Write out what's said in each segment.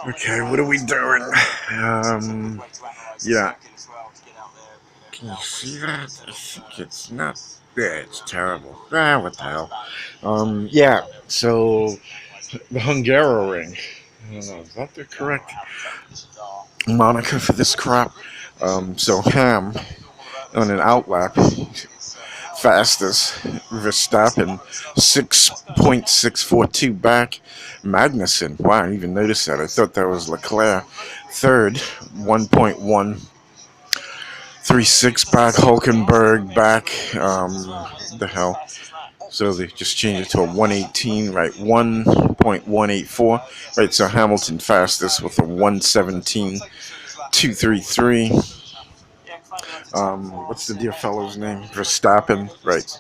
Okay, what are we doing? Yeah. Can you see that? I think it's not. Yeah, it's terrible. What the hell? Yeah. So the Hungaroring. I don't know. Is that the correct moniker for this crop? So Ham on an outlap, fastest Verstappen 6.642 back. Magnussen. Wow, I didn't even notice that. I thought that was Leclerc. Third, 1.136 back. Hulkenberg back. The hell. So they just changed it to a 118, right? 1.184. Right, so Hamilton fastest with a 117.233. What's the dear fellow's name? Verstappen, right?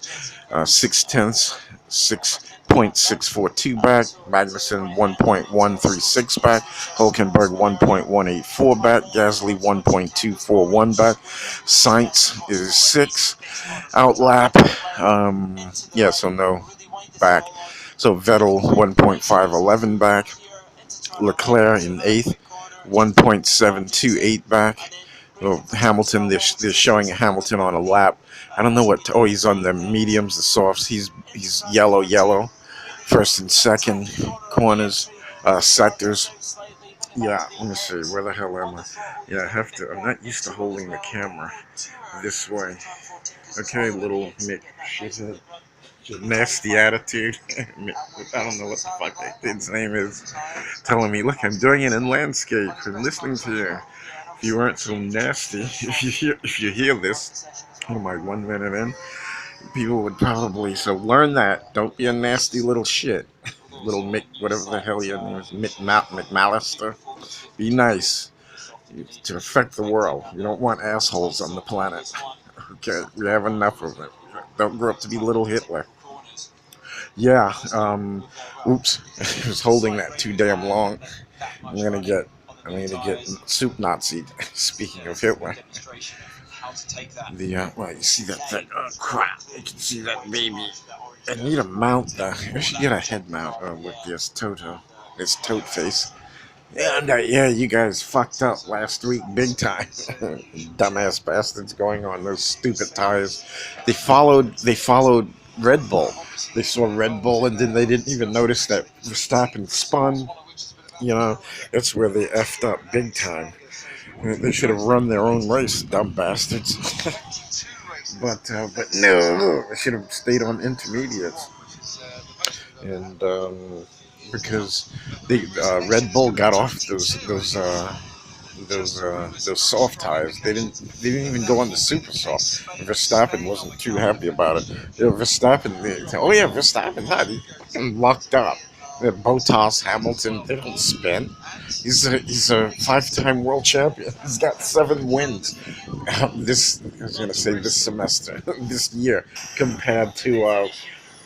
6/10, 6.642 back. Magnussen 1.136 back. Hulkenberg 1.184 back. Gasly 1.241 back. Sainz is 6. Outlap. Yeah, so no back. So Vettel 1.511 back. Leclerc in 8th, 1.728 back. Well, Hamilton, they're showing Hamilton on a lap. I don't know what. Oh, he's on the mediums, the softs. He's yellow. First and second corners, sectors. Yeah, let me see. Where the hell am I? Yeah, I have to. I'm not used to holding the camera this way. Okay, little Mick shithead. Nasty attitude. I don't know what the fuck that kid's name is. Telling me, look, I'm doing it in landscape. I'm listening to you. If you weren't so nasty, if you hear this, oh my, 1 minute in, people would probably, so learn that. Don't be a nasty little shit. Little Mick, whatever the hell your name is, McMallister. Be nice to affect the world. You don't want assholes on the planet. Okay, we have enough of it. Don't grow up to be little Hitler. Yeah, oops, I was holding that too damn long. I'm gonna get soup Nazi. Speaking of Hitler, well, you see that thing? Oh crap! You can see that baby. I need a mount though. I should get a head mount with this this tote face. Yeah, you guys fucked up last week big time. Dumbass bastards going on those stupid tires. They followed Red Bull. They saw Red Bull and then they didn't even notice that Verstappen spun. You know, that's where they effed up big time. They should have run their own race, dumb bastards. But no, they should have stayed on intermediates. And because the Red Bull got off those soft tires. They didn't even go on the super soft. Verstappen wasn't too happy about it. Oh yeah, Verstappen, he fucking lucked up. Bottas, Hamilton, they don't spin. He's a 5-time world champion. He's got 7 wins. I was gonna say this semester, this year, compared to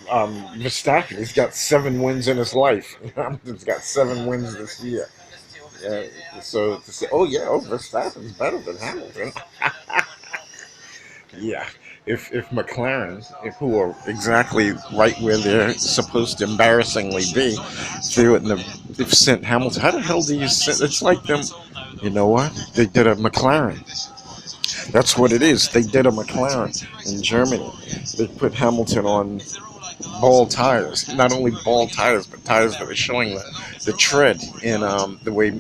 Verstappen. He's got 7 wins in his life. Hamilton's got 7 wins this year. Yeah, so to say, Verstappen's better than Hamilton. Yeah, if McLaren, who are exactly right where they're supposed to embarrassingly be, they've sent Hamilton. How the hell do you send? It's like them. You know what? They did a McLaren. That's what it is. They did a McLaren in Germany. They put Hamilton on ball tires. Not only ball tires, but tires that are showing the tread in the way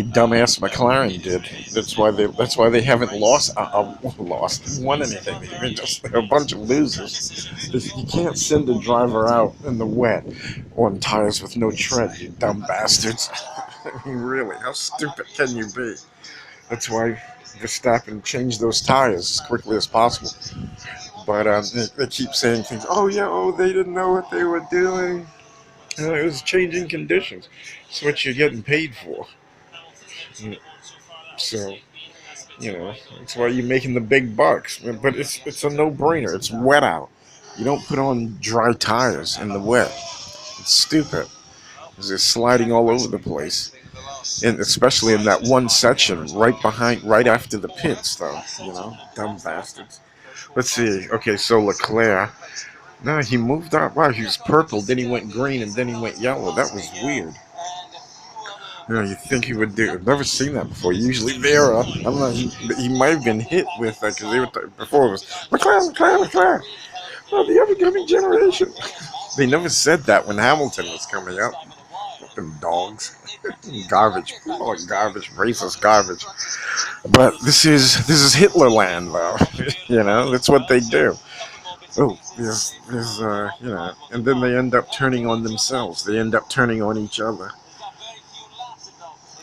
dumbass McLaren did. That's why they haven't won anything. They're a bunch of losers. You can't send a driver out in the wet on tires with no tread. You dumb bastards. I mean, really, how stupid can you be? That's why Verstappen changed those tires as quickly as possible. But they keep saying things. Oh yeah, they didn't know what they were doing. It was changing conditions. It's what you're getting paid for. So that's why you're making the big bucks. But it's a no-brainer. It's wet out. You don't put on dry tires in the wet. It's stupid. Because they're sliding all over the place, and especially in that one section right after the pits, though. Dumb bastards. Let's see. Okay, so Leclerc. No, he moved up. Wow, he was purple, then he went green, and then he went yellow. That was weird. You know, you think he would do. I've never seen that before. Usually Vera, I don't know. He might have been hit with that because they were before it was McLaren, McLaren, McLaren. Oh, the upcoming generation. They never said that when Hamilton was coming up. Them dogs, garbage, oh, garbage, racist garbage. But this is Hitler land, though. You know, that's what they do. Oh, you know, and then they end up turning on themselves. They end up turning on each other.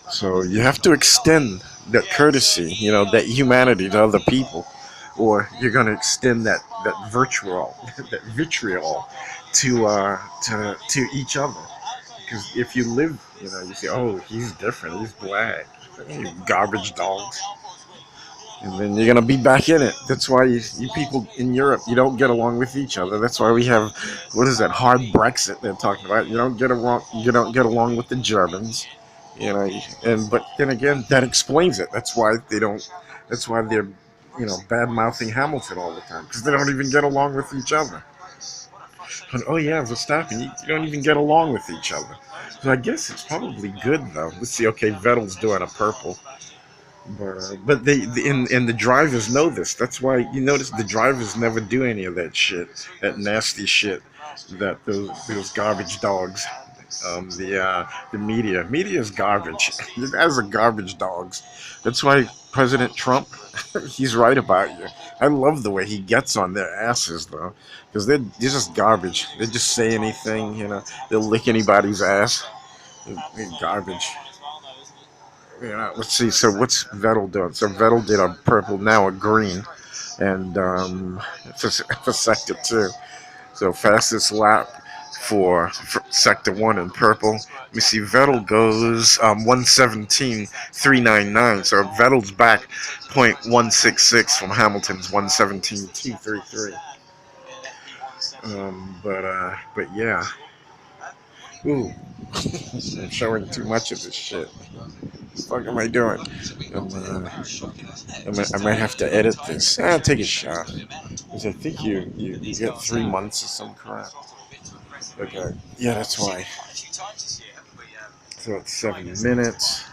So you have to extend that courtesy, you know, that humanity to other people, or you're going to extend that virtual, that vitriol to each other. Because if you live, you know, you say, oh, he's different, he's black, you garbage dogs. And then you're gonna be back in it. That's why you people in Europe, you don't get along with each other. That's why we have, what is that, hard Brexit they're talking about. You don't get along with the Germans, you know. And but then again, that explains it. That's why they don't. That's why they're, you know, bad mouthing Hamilton all the time because they don't even get along with each other. And, oh yeah, Verstappen, you don't even get along with each other. So I guess it's probably good though. Let's see. Okay, Vettel's doing a purple. But and the drivers know this. That's why you notice the drivers never do any of that shit, that nasty shit, that those garbage dogs. The media is garbage. You guys are garbage dogs. That's why President Trump, he's right about you. I love the way he gets on their asses though, because they're just garbage. They just say anything, you know. They'll lick anybody's ass. They're garbage. Yeah, let's see. So what's Vettel doing? So Vettel did a purple, now a green, and for sector two. So fastest lap for sector one in purple. Let me see. Vettel goes 117.399. So Vettel's back 0.166 from Hamilton's 117.233. But yeah. Ooh, I'm showing too much of this shit. What the fuck am I doing? I might have to edit this. Take a shot. Because I think you get 3 months or some crap. Okay. Yeah, that's why. So it's 7 minutes.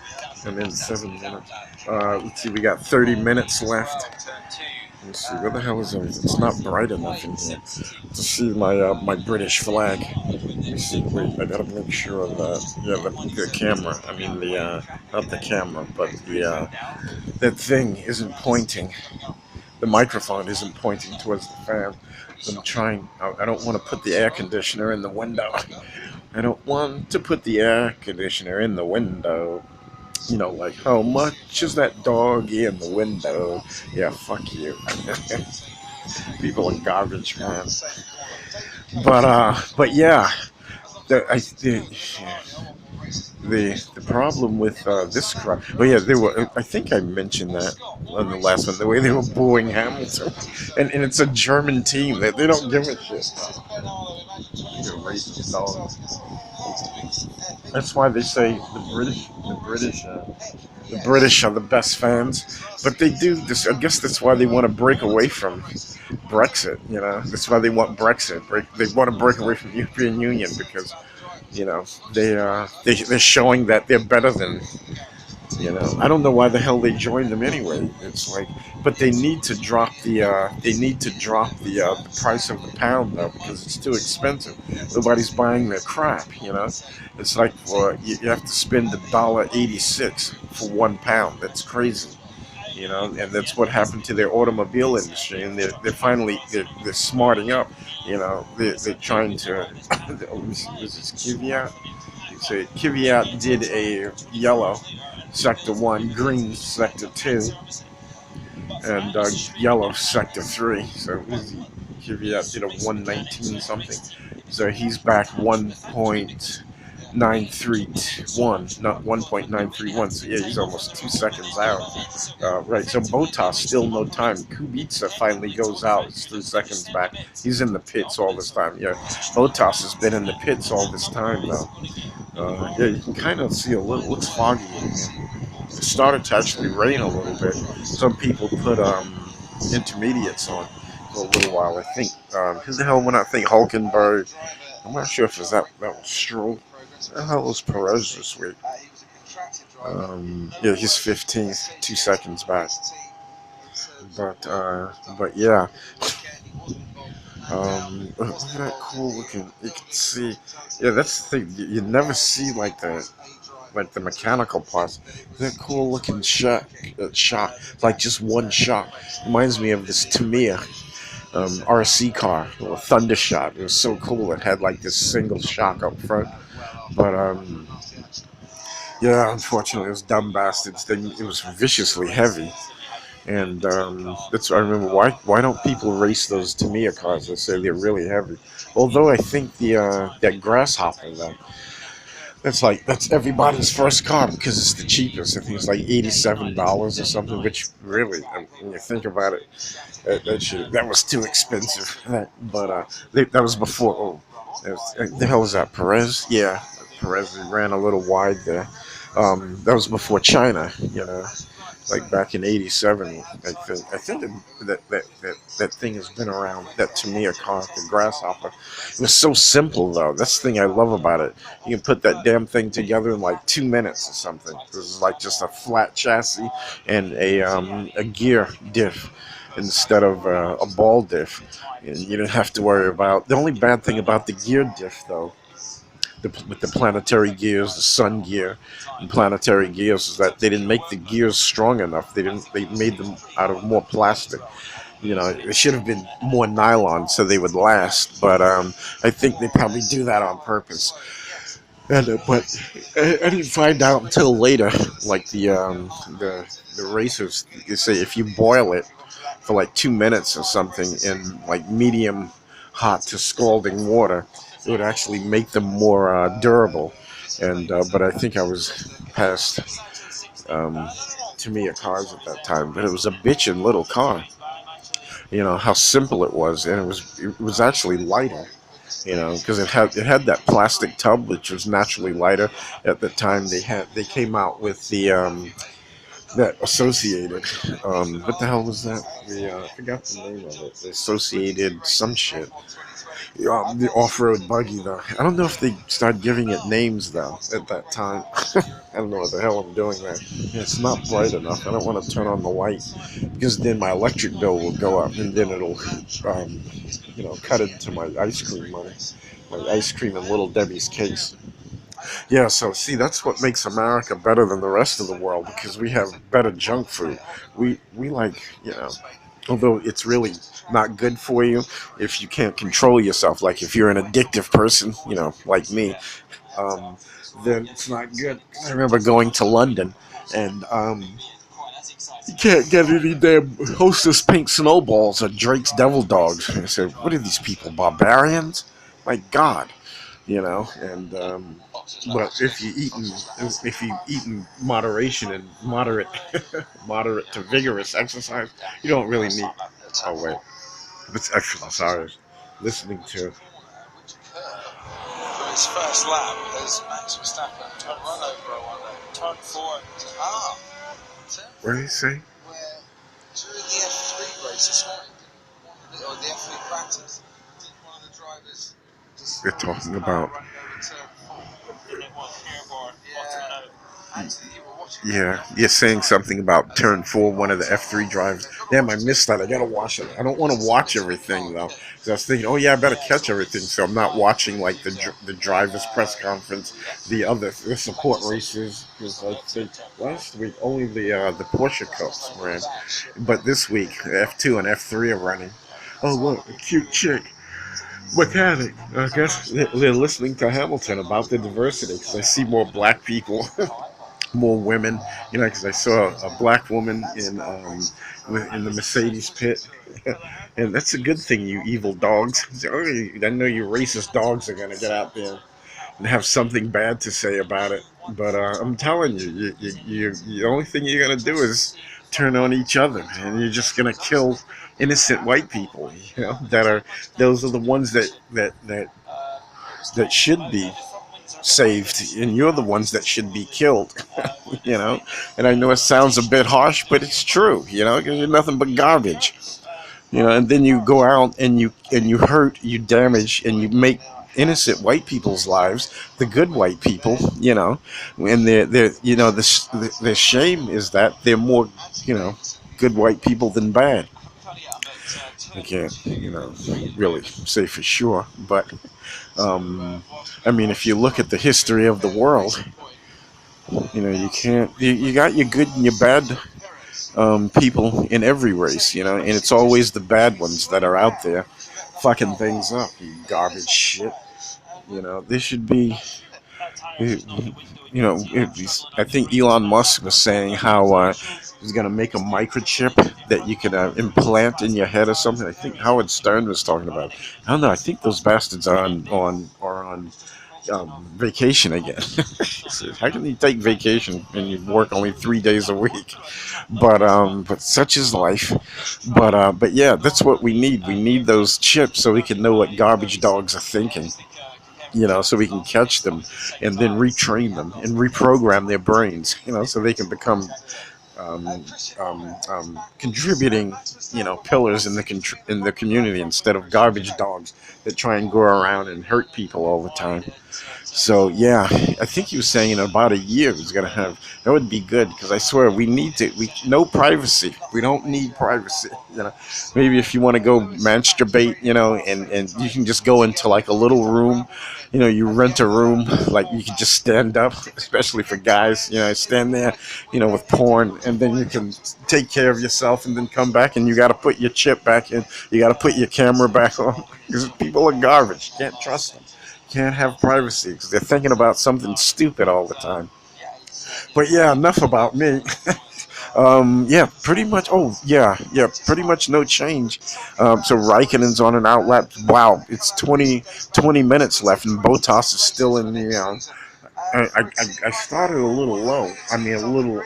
And then 7 minutes. Let's see, we got 30 minutes left. Let's see, where the hell is it? It's not bright enough in here to see my British flag. Let me see, wait, I gotta make sure that, yeah, the camera, I mean not the camera, but that thing isn't pointing. The microphone isn't pointing towards the fan. So I'm trying, I don't want to put the air conditioner in the window. I don't want to put the air conditioner in the window. You know, like, how much is that dog in the window? Yeah, fuck you. People are garbage, man. But yeah, the problem with this crowd. Oh yeah, they were. I think I mentioned that on the last one. The way they were booing Hamilton, and it's a German team. They don't give a shit. They're racist dogs. That's why they say the British are the best fans. But they do this. I guess that's why they want to break away from Brexit. You know, that's why they want Brexit. They want to break away from the European Union because, you know, they're showing that they're better than, you know. I don't know why the hell they joined them anyway. It's like, but they need to drop the price of the pound though because it's too expensive. Nobody's buying their crap. You know, it's like you have to spend $1.86 for 1 pound. That's crazy. You know, and that's what happened to their automobile industry, and they're finally they're smarting up. You know, they're trying to. Was this Kvyat? So Kvyat did a yellow sector one, green sector two, and yellow sector three. So Kvyat did a 119 something. So he's back 1.931, not 1.931. So yeah, he's almost 2 seconds out. Right. So Bottas still no time. Kubica finally goes out. It's 3 seconds back. He's in the pits all this time. Yeah, Bottas has been in the pits all this time though. Yeah, you can kind of see a little. Looks foggy in here. It started to actually rain a little bit. Some people put intermediates on for a little while. I think who the hell went I think Hulkenberg. I'm not sure if it was that was Stroll. Who the hell was Perez this week? Yeah, he's 15, 2 seconds back. But yeah, look at that cool looking. You can see, yeah, that's the thing. You never see like the mechanical parts. That cool looking shot, like just one shot. Reminds me of this Tamiya RC car, a Thunder Shot. It was so cool. It had like this single shock up front, but yeah, unfortunately, those dumb bastards. It was viciously heavy. And that's I remember why don't people race those Tamiya cars? They say they're really heavy. Although I think the that Grasshopper though, that's everybody's first car because it's the cheapest. I think it's like $87 or something. Which really, when you think about it, that was too expensive. But that was before. The hell is that? Perez? Yeah, Perez ran a little wide there. That was before China, like back in '87. I think that thing has been around. That Tamiya car, the Grasshopper. It was so simple though. That's the thing I love about it. You can put that damn thing together in like 2 minutes or something. It was like just a flat chassis and a gear diff instead of a ball diff, and you didn't have to worry about. The only bad thing about the gear diff though, with the planetary gears, the sun gear, and planetary gears, is that they didn't make the gears strong enough. They didn't. They made them out of more plastic. It should have been more nylon so they would last. But I think they probably do that on purpose. But I didn't find out until later. Like the racers, they say if you boil it for like 2 minutes or something in like medium hot to scalding water, it would actually make them more durable. And but I think I was past Tamiya cars at that time, but it was a bitchin' little car. How simple it was, and it was actually lighter. Because it had that plastic tub, which was naturally lighter. At the time, they came out with the that associated. What the hell was that? I forgot the name of it. The associated some shit. The off-road buggy though. I don't know if they started giving it names though at that time. I don't know what the hell I'm doing there. It's not bright enough. I don't want to turn on the light because then my electric bill will go up, and then it'll, cut into my ice cream money, my ice cream in Little Debbie's case. Yeah, so see, that's what makes America better than the rest of the world because we have better junk food. We like, although it's really not good for you if you can't control yourself. Like if you're an addictive person, like me, um, then it's not good. I remember going to London and you can't get any damn Hostess pink snowballs or Drake's devil dogs. I said, what are these people, barbarians? My God, and but if you eat in moderation and moderate to vigorous exercise, you don't really need. Oh wait, it's actually sorry. Listening to For his first lap as Max Verstappen had run over turn 4 what did he say? where during the F3 race this morning, or the F3 practice, one of the drivers just They're talking about. Yeah, you're saying something about turn 4, one of the F3 drivers. Damn, I missed that. I gotta watch it. I don't want to watch everything though, because I was thinking, oh yeah, I better catch everything. So I'm not watching like the drivers' press conference, the support races. Because like last week only the Porsche Cups ran, but this week F2 and F3 are running. Oh look, a cute chick. Mechanic. I guess they're listening to Hamilton about the diversity because I see more black people, more women. Because I saw a black woman in the Mercedes pit, and that's a good thing. You evil dogs! I know you racist dogs are gonna get out there and have something bad to say about it. But I'm telling you, the only thing you're gonna do is turn on each other, and you're just gonna kill innocent white people. That are those are the ones that should be saved, and you're the ones that should be killed. you know. And I know it sounds a bit harsh, but it's true. Because you're nothing but garbage. And then you go out and you hurt, you damage, and you make innocent white people's lives, the good white people, and their shame is that they're more, good white people than bad. I can't, really say for sure, but I mean, if you look at the history of the world, you can't. You got your good and your bad people in every race, and it's always the bad ones that are out there fucking things up. You garbage shit. There should be. I think Elon Musk was saying how he's going to make a microchip that you can implant in your head or something. I think Howard Stern was talking about. I don't know. I think those bastards are on vacation again. So how can you take vacation and you work only 3 days a week? But such is life. But yeah, that's what we need. We need those chips so we can know what garbage dogs are thinking. So we can catch them and then retrain them and reprogram their brains. So they can become um, contributing, pillars in the community instead of garbage dogs that try and go around and hurt people all the time. So yeah, I think he was saying in about a year he's gonna have. That would be good because I swear we need to. We no privacy. We don't need privacy. Maybe if you want to go masturbate, and you can just go into like a little room. You rent a room, like you can just stand up, especially for guys. Stand there, with porn, and then you can take care of yourself, and then come back, and you got to put your chip back in. You got to put your camera back on because people are garbage. Can't trust them. Can't have privacy because they're thinking about something stupid all the time. But yeah, enough about me. Yeah, pretty much. Oh, yeah, pretty much no change. So Raikkonen's on an outlap. Wow, it's 20 minutes left, and Botas is still in the. I started a little low. I mean, a little.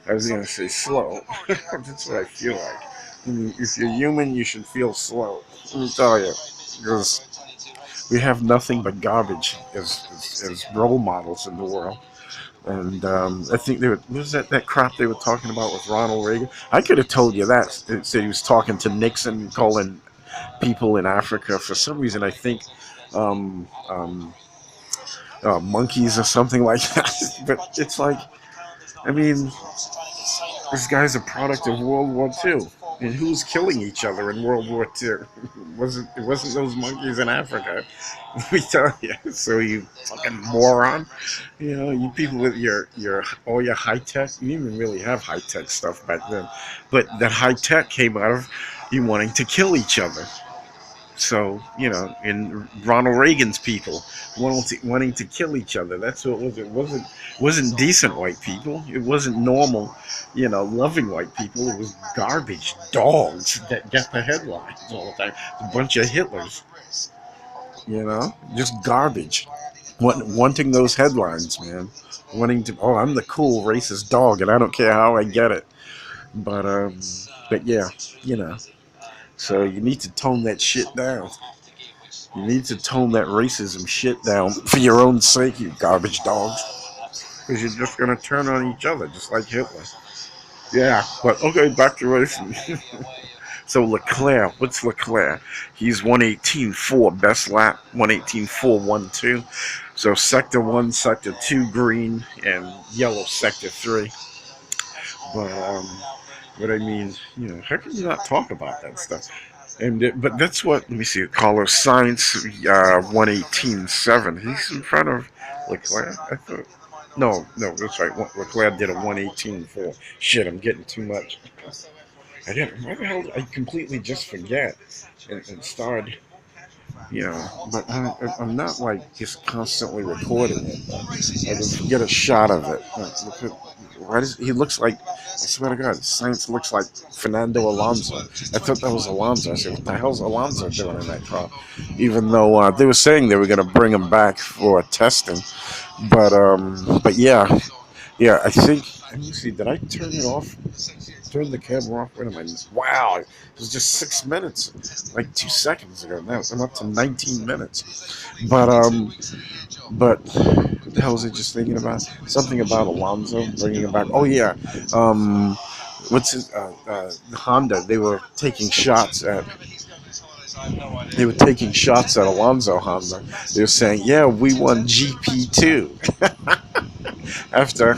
I was gonna say slow. That's what I feel like. If you're human, you should feel slow. Let me tell you, because we have nothing but garbage as role models in the world. And I think they were, what was that crap they were talking about with Ronald Reagan? I could have told you that. It said he was talking to Nixon, calling people in Africa. For some reason, I think um, um, monkeys or something like that. But it's like, I mean, this guy's a product of World War II. And who's killing each other in World War II? It wasn't those monkeys in Africa. We tell you. So you fucking moron. You people with your all your high tech. You didn't even really have high tech stuff back then, but that high tech came out of you wanting to kill each other. So in Ronald Reagan's people wanting to kill each other. That's what it was. It wasn't decent white people. It wasn't normal, loving white people. It was garbage dogs that get the headlines all the time. A bunch of Hitlers, just garbage. Wanting those headlines, man. Wanting to. Oh, I'm the cool racist dog, and I don't care how I get it. But but yeah, you know. So you need to tone that shit down. You need to tone that racism shit down for your own sake, you garbage dogs. Because you're just gonna turn on each other, just like Hitler. Yeah, but okay, back to racing. So Leclerc, what's Leclerc? He's 118.4 best lap, 118.412. So sector one, sector two, green, and yellow sector three. But but I mean, how can you not talk about that stuff? But that's what, let me see, Carlos Sainz, 118.7. He's in front of Leclerc. I thought. No, that's right. Leclerc did a 118.4. Shit, I'm getting too much. I didn't. Why the hell? I completely just forget and started. But I'm not like just constantly recording it. I just get a shot of it. Why does he looks like? I swear to God, Sainz looks like Fernando Alonso. I thought that was Alonso. I said, "What the hell's Alonso doing in that car?" Even though they were saying they were going to bring him back for testing, but yeah, I think. Let me see. Did I turn it off? Turn the camera off. Wait a minute. Wow, it was just 6 minutes, like 2 seconds ago. Now I'm up to 19 minutes. But what the hell was I just thinking about? Something about Alonso bringing him back. Oh yeah, what's his Honda? They were taking shots at They were taking shots at Alonso Honda. They were saying, "Yeah, we won GP2." After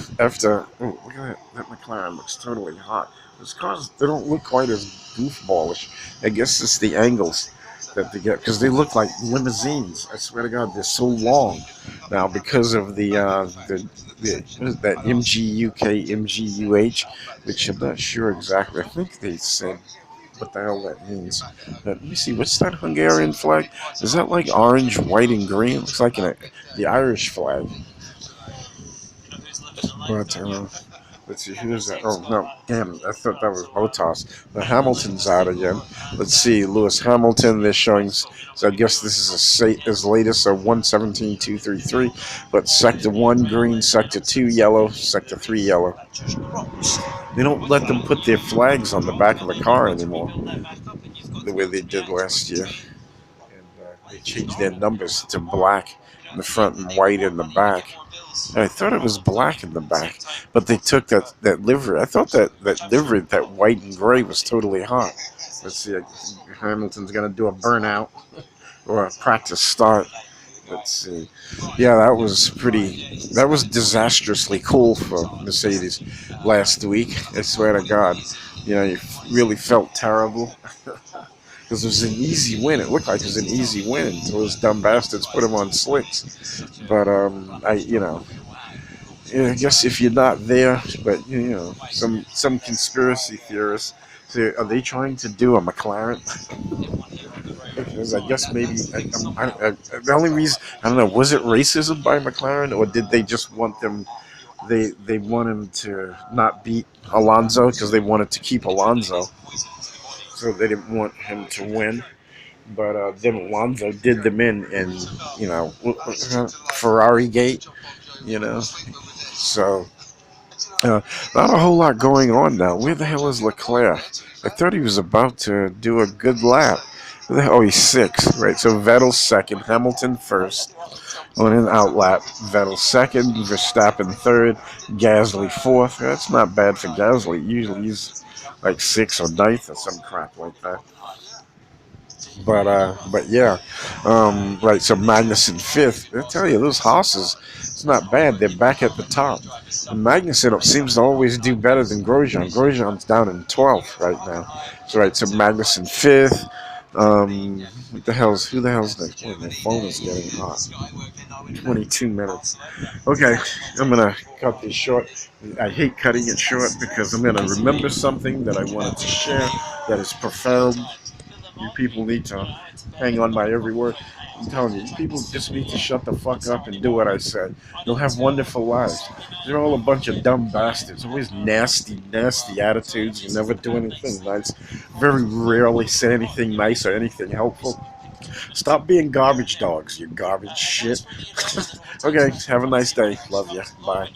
oh, look at that McLaren looks totally hot. Those cars, they don't look quite as goofballish. I guess it's the angles that they get, because they look like limousines. I swear to God, they're so long now because of the what is that, MGUK MGUH, which I'm not sure exactly. I think they said what the hell that means. But let me see. What's that Hungarian flag? Is that like orange, white, and green? Looks like the Irish flag. But let's see, who's that? Oh no, damn! I thought that was Bottas. The Hamilton's out again. Let's see, Lewis Hamilton. They're showing. So I guess this is as latest a 117.233. But sector one green, sector two yellow, sector three yellow. They don't let them put their flags on the back of the car anymore, the way they did last year. And they changed their numbers to black in the front and white in the back. I thought it was black in the back, but they took that livery. I thought that livery, that white and gray, was totally hot. Let's see, Hamilton's gonna do a burnout or a practice start. Let's see. Yeah, that was pretty. That was disastrously cool for Mercedes last week. I swear to God, you really felt terrible because it was an easy win. It looked like it was an easy win until those dumb bastards put him on slicks. But yeah, I guess if you're not there, but some conspiracy theorists say, are they trying to do a McLaren? Because I guess maybe the only reason, I don't know, was it racism by McLaren, or did they just want them? They want him to not beat Alonso because they wanted to keep Alonso, so they didn't want him to win. But then Alonso did them in Ferrari Gate, you know. So Uh, not a whole lot going on now. Where the hell is Leclerc? I thought he was about to do a good lap. Oh, he's sixth, right? So Vettel second, Hamilton first on an out lap. Vettel second, Verstappen third, Gasly fourth. That's not bad for Gasly. Usually he's like sixth or ninth or some crap like that. But yeah, right. So Magnussen fifth. I tell you, those horses, it's not bad. They're back at the top. And Magnussen seems to always do better than Grosjean. Grosjean's down in 12th right now. So right, so Magnussen fifth. What the hell's who the hell's next? Oh, my phone is getting hot. 22 minutes. Okay, I'm gonna cut this short. I hate cutting it short because I'm gonna remember something that I wanted to share that is profound. You people need to hang on by every word. I'm telling you, you people just need to shut the fuck up and do what I said. You'll have wonderful lives. They're all a bunch of dumb bastards. Always nasty, nasty attitudes. You never do anything nice. Very rarely say anything nice or anything helpful. Stop being garbage dogs, you garbage shit. Okay, have a nice day. Love you. Bye.